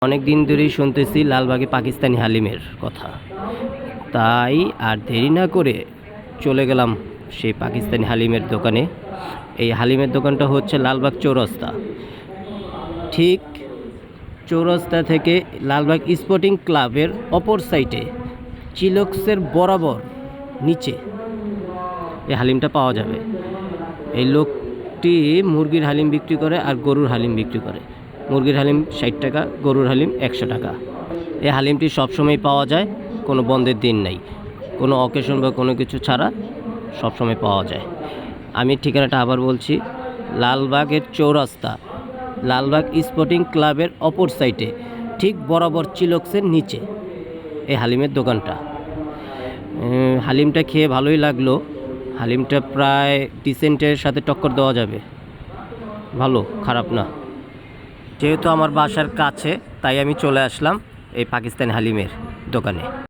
অনেক দিন ধরেই শুনতেছি লালবাগে পাকিস্তানি হালিমের কথা, তাই আর দেরি না করে চলে গেলাম সেই পাকিস্তানি হালিমের দোকানে। এই হালিমের দোকানটা হচ্ছে লালবাগ চৌরাস্তা, ঠিক চৌরাস্তা থেকে লালবাগ স্পোর্টিং ক্লাবের অপর সাইডে চিলক্সের বরাবর নিচে এই হালিমটা পাওয়া যাবে। এই লোকটি মুরগির হালিম বিক্রি করে আর গরুর হালিম বিক্রি করে। মুরগির হালিম 60 টাকা, গরুর হালিম 100 টাকা। এই হালিমটি সবসময় পাওয়া যায়, কোনো বন্ধের দিন নাই, কোনো অকেশন বা কোনো কিছু ছাড়া সবসময় পাওয়া যায়। আমি ঠিকানাটা আবার বলছি, লালবাগের চৌরাস্তা, লালবাগ স্পোর্টিং ক্লাবের অপর সাইডে ঠিক বরাবর চিলক্সের নিচে এই হালিমের দোকানটা। হালিমটা খেয়ে ভালোই লাগলো। হালিমটা প্রায় ডিসেন্টের সাথে টক্কর দেওয়া যাবে, ভালো, খারাপ না। যেহেতু আমার বাসার কাছে, তাই আমি চলে আসলাম এই পাকিস্তানি হালিমের দোকানে।